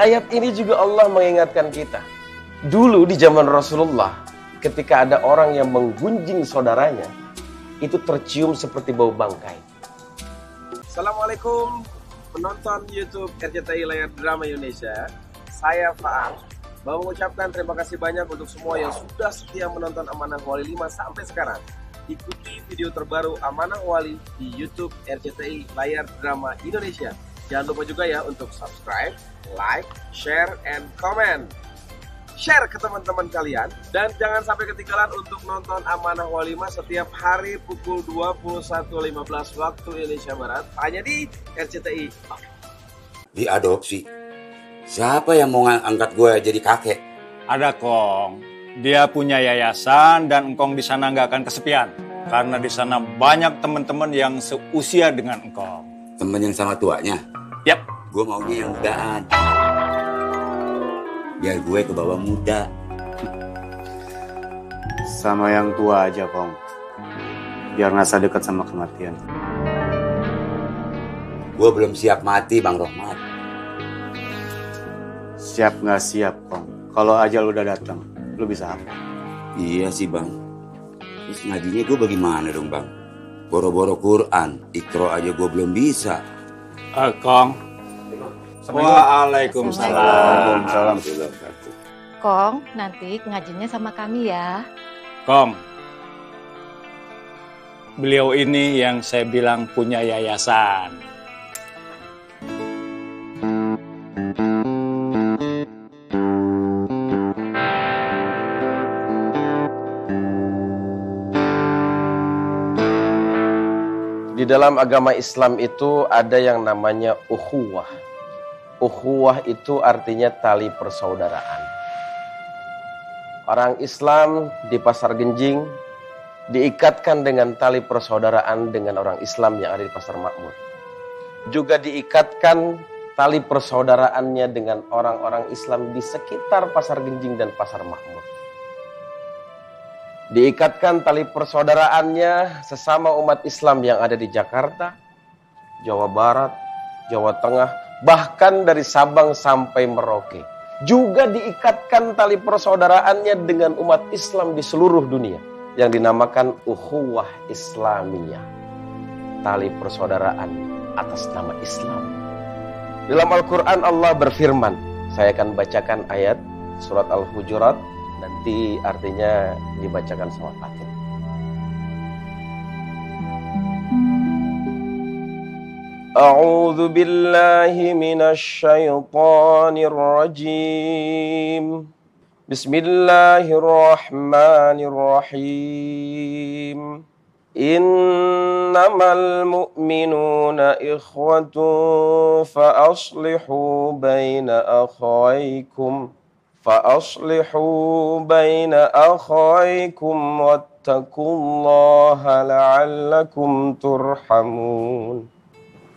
ayat ini juga Allah mengingatkan kita. Dulu di zaman Rasulullah, ketika ada orang yang menggunjing saudaranya, itu tercium seperti bau bangkai. Assalamualaikum penonton YouTube RCTI Layar Drama Indonesia. Saya Faang. Mau mengucapkan terima kasih banyak untuk semua yang sudah setia menonton Amanah Wali 5 sampai sekarang. Ikuti video terbaru Amanah Wali di YouTube RCTI Layar Drama Indonesia. Jangan lupa juga ya untuk subscribe, like, share, and comment. Share ke teman-teman kalian. Dan jangan sampai ketinggalan untuk nonton Amanah Wali 5 setiap hari pukul 21.15 waktu Indonesia Barat. Hanya di RCTI. Diadopsi. Siapa yang mau angkat gue jadi kakek? Ada Kong. Dia punya yayasan dan Engkong di sana nggak akan kesepian. Karena di sana banyak teman-teman yang seusia dengan Engkong. Temen yang sama tuanya? Yap. Gue maunya yang mudaan. Biar gue ke bawah muda. Sama yang tua aja, Kong. Biar ngerasa dekat sama kematian. Gue belum siap mati, Bang Rohmat. Siap nggak siap, Kong. Kalau ajal udah datang, lu bisa apa? Iya sih, Bang. Terus ngajinya gue bagaimana dong, Bang? Boro-boro Quran, Iqra aja gue belum bisa. Kong. Waalaikumsalam. Waalaikumsalam. Kong, nanti ngajinya sama kami ya. Kong. Beliau ini yang saya bilang punya yayasan. Di dalam agama Islam itu ada yang namanya ukhuwah. Ukhuwah itu artinya tali persaudaraan. Orang Islam di Pasar Genjing diikatkan dengan tali persaudaraan dengan orang Islam yang ada di Pasar Makmur. Juga diikatkan tali persaudaraannya dengan orang-orang Islam di sekitar Pasar Genjing dan Pasar Makmur. Diikatkan tali persaudaraannya sesama umat Islam yang ada di Jakarta, Jawa Barat, Jawa Tengah, bahkan dari Sabang sampai Merauke. Juga diikatkan tali persaudaraannya dengan umat Islam di seluruh dunia yang dinamakan Ukhuwah Islamiyah. Tali persaudaraan atas nama Islam. Dalam Al-Quran Allah berfirman, saya akan bacakan ayat surat Al-Hujurat. Nanti artinya dibacakan sama Fatin. A'udzu billahi minasy syaithanir rajim. Bismillahirrahmanirrahim. Innamal mu'minuna ikhwatun fa aslihu baina akhawaykum. فَأَصْلِحُوا بَيْنَ أَخَوَيْكُمْ وَاتَّقُوا اللَّهَ لَعَلَّكُمْ تُرْحَمُونَ.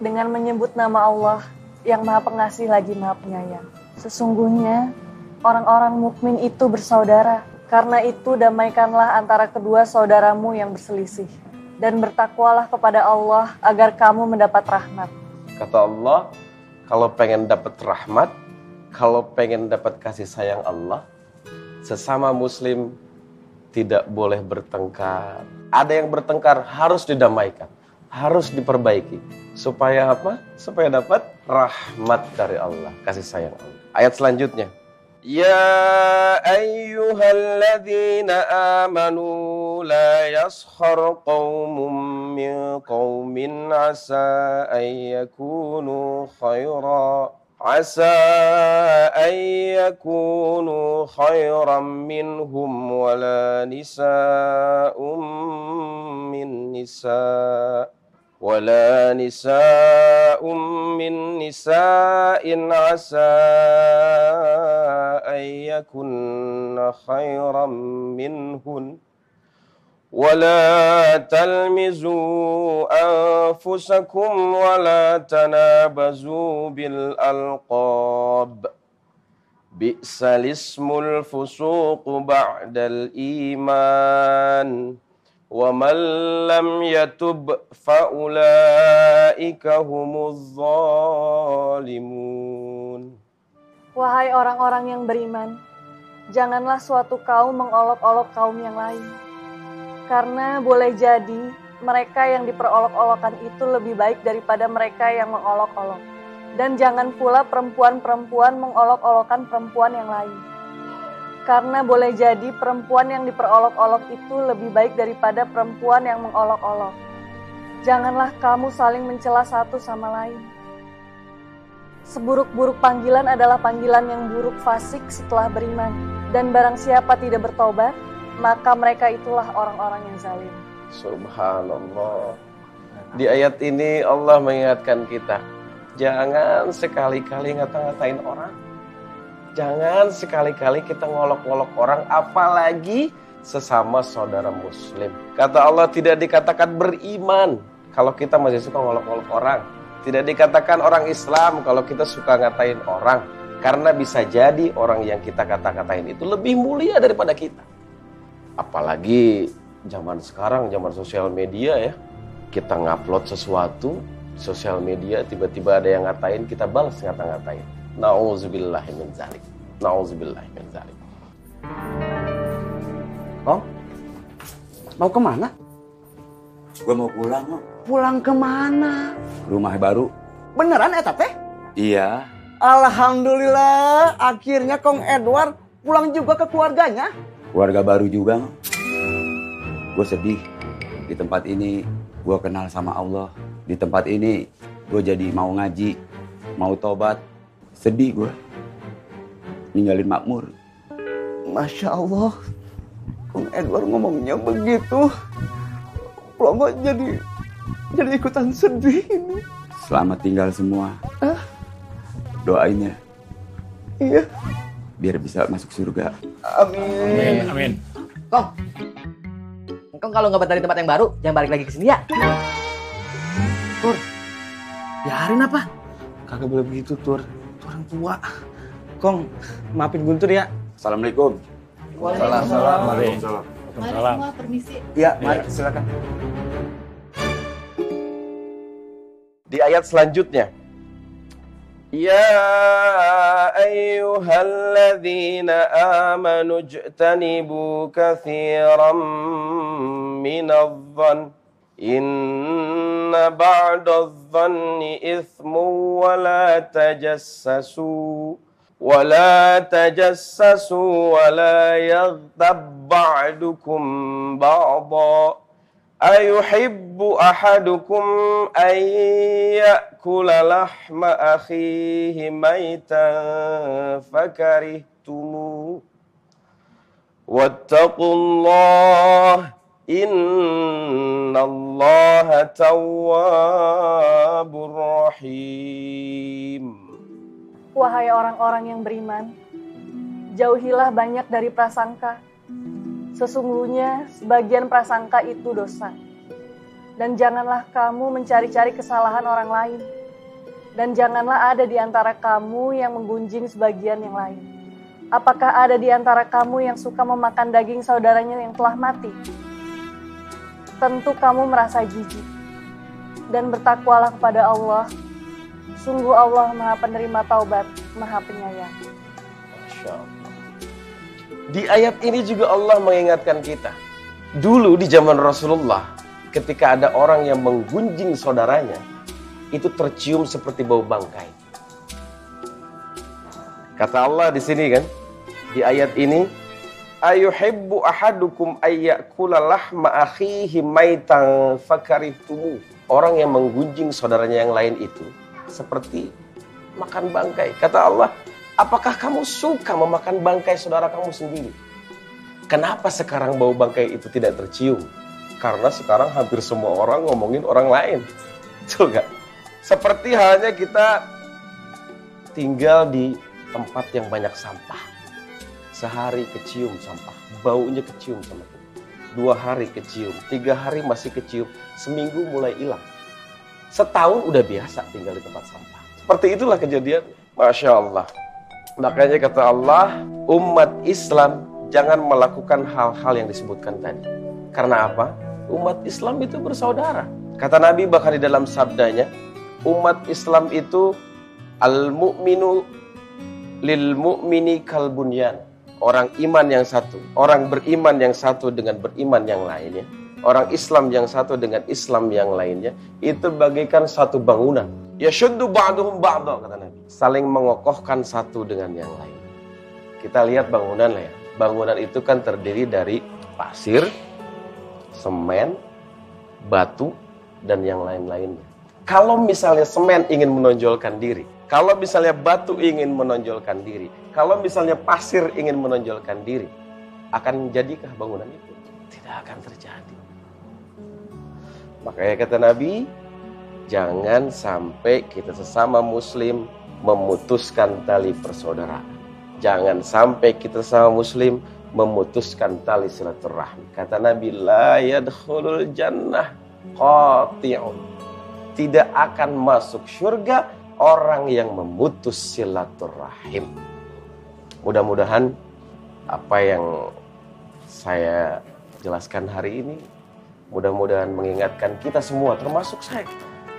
Dengan menyebut nama Allah yang Maha Pengasih lagi Maha Penyayang. Sesungguhnya orang-orang mukmin itu bersaudara. Karena itu damaikanlah antara kedua saudaramu yang berselisih. Dan bertakwalah kepada Allah agar kamu mendapat rahmat. Kata Allah, kalau pengen dapat rahmat, kalau pengen dapat kasih sayang Allah, sesama muslim tidak boleh bertengkar. Ada yang bertengkar harus didamaikan, harus diperbaiki. Supaya apa? Supaya dapat rahmat dari Allah, kasih sayang Allah. Ayat selanjutnya. Ya ayyuhalladzina amanu la yaskhar qaumun min qaumin asa an yakunu khaira. عسى أن يكونوا خيرا منهم ولا نساء من نساء عسى أن يكن خيرا منهن ولا تلمزوا أنفسكم ولا تنابزوا بالألقاب بئس الاسم الفسوق بعد الإيمان ومن لم يتب فأولئك هم الظالمون. Wahai orang-orang yang beriman, janganlah suatu kaum mengolok-olok kaum yang lain. Karena boleh jadi mereka yang diperolok-olokan itu lebih baik daripada mereka yang mengolok-olok. Dan jangan pula perempuan-perempuan mengolok-olokan perempuan yang lain. Karena boleh jadi perempuan yang diperolok-olok itu lebih baik daripada perempuan yang mengolok-olok. Janganlah kamu saling mencela satu sama lain. Seburuk-buruk panggilan adalah panggilan yang buruk fasik setelah beriman. Dan barang siapa tidak bertobat, maka mereka itulah orang-orang yang zalim. Subhanallah. Di ayat ini Allah mengingatkan kita, jangan sekali-kali ngata-ngatain orang. Jangan sekali-kali kita ngolok-ngolok orang, apalagi sesama saudara muslim. Kata Allah, tidak dikatakan beriman kalau kita masih suka ngolok-ngolok orang. Tidak dikatakan orang Islam kalau kita suka ngatain orang. Karena bisa jadi orang yang kita kata-katain itu lebih mulia daripada kita. Apalagi zaman sekarang, zaman sosial media ya. Kita ngupload sesuatu, sosial media tiba-tiba ada yang ngatain, kita balas ngata-ngatain. Nauzubillahi min dzalik. Nauzubillahi min dzalik. Kong, mau kemana? Gue mau pulang kok. Pulang kemana? Rumah baru. Beneran eta teh? Iya. Alhamdulillah, akhirnya Kong Edward pulang juga ke keluarganya. Keluarga baru juga. Gue sedih. Di tempat ini gue kenal sama Allah. Di tempat ini gue jadi mau ngaji, mau tobat. Sedih gue ninggalin makmur. Masya Allah, Kong Edward ngomongnya begitu. Plongo jadi ikutan sedih ini. Selamat tinggal semua. Doain ya. Iya. Biar bisa masuk surga. Amin. Amin. Kong kalau nggak betah di tempat yang baru, jangan balik lagi ke sini ya. Tur, biarin apa? Kagak boleh begitu, Tur. Itu orang tua. Kong, maafin Guntur ya. Assalamualaikum. Waalaikumsalam. Mari semua permisi. Iya, mari silakan. Di ayat selanjutnya, ya ayyuhalladzina amanu ijtanibu katsiran minadh-dhann inna ba'dadh-dhanni ithmun wa la tajassasu wa la yaghtab ba'dukum ba'dha ayuhibbu ahadukum an ya'kula lahma akhihi maitan fakarihtumu wattaqullah innallaha tawwabur rahim. Wahai orang-orang yang beriman, jauhilah banyak dari prasangka. Sesungguhnya sebagian prasangka itu dosa. Dan janganlah kamu mencari-cari kesalahan orang lain. Dan janganlah ada di antara kamu yang menggunjing sebagian yang lain. Apakah ada di antara kamu yang suka memakan daging saudaranya yang telah mati? Tentu kamu merasa jijik. Dan bertakwalah kepada Allah. Sungguh Allah Maha Penerima Taubat, Maha Penyayang. Masya Allah. Di ayat ini juga Allah mengingatkan kita. Dulu di zaman Rasulullah, ketika ada orang yang menggunjing saudaranya, itu tercium seperti bau bangkai. Kata Allah di sini kan, di ayat ini, ayuhibbu ahadukum ayyakula lahma akhihi maitan fakarihtumu. Orang yang menggunjing saudaranya yang lain itu seperti makan bangkai. Kata Allah, apakah kamu suka memakan bangkai saudara kamu sendiri? Kenapa sekarang bau bangkai itu tidak tercium? Karena sekarang hampir semua orang ngomongin orang lain. Betul gak? Seperti halnya kita tinggal di tempat yang banyak sampah. Sehari kecium sampah, baunya kecium sama kita. 2 hari kecium, 3 hari masih kecium, seminggu mulai hilang. Setahun udah biasa tinggal di tempat sampah. Seperti itulah kejadian. Masya Allah. Makanya kata Allah, umat Islam jangan melakukan hal-hal yang disebutkan tadi. Karena apa? Umat Islam itu bersaudara. Kata Nabi bahkan di dalam sabdanya, umat Islam itu al-mu'minu lil mu'mini kal bunyan. Orang iman yang satu, orang beriman yang satu dengan beriman yang lainnya, orang Islam yang satu dengan Islam yang lainnya, itu bagaikan satu bangunan. Yashuddu ba'duhum ba'da, kata Nabi. Saling mengokohkan satu dengan yang lain. Kita lihat bangunan lah ya. Bangunan itu kan terdiri dari pasir, semen, batu, dan yang lain-lainnya. Kalau misalnya semen ingin menonjolkan diri, kalau misalnya batu ingin menonjolkan diri, kalau misalnya pasir ingin menonjolkan diri, akan jadikah bangunan itu? Tidak akan terjadi. Makanya kata Nabi, jangan sampai kita sesama muslim memutuskan tali persaudaraan. Jangan sampai kita sesama muslim memutuskan tali silaturahmi. Kata Nabi, la yadkhulul jannah qati'un. Tidak akan masuk surga orang yang memutus silaturahim. Mudah-mudahan apa yang saya jelaskan hari ini mudah-mudahan mengingatkan kita semua, termasuk saya.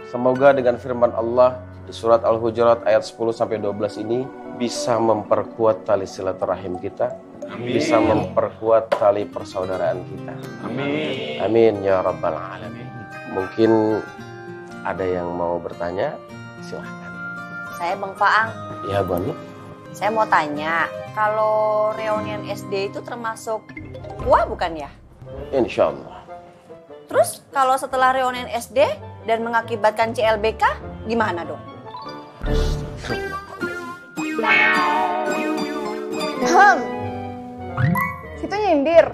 Semoga dengan firman Allah di surat Al-Hujurat ayat 10-12 ini bisa memperkuat tali silaturahim kita. Amin. Bisa memperkuat tali persaudaraan kita. Amin. Amin ya rabbal alamin. Mungkin ada yang mau bertanya, silahkan. Saya Bang Faang. Ya Bang. Saya mau tanya, kalau reunian SD itu termasuk wah bukan ya? Insya Allah. Terus kalau setelah reunian SD dan mengakibatkan CLBK, gimana dong? Situ nyindir.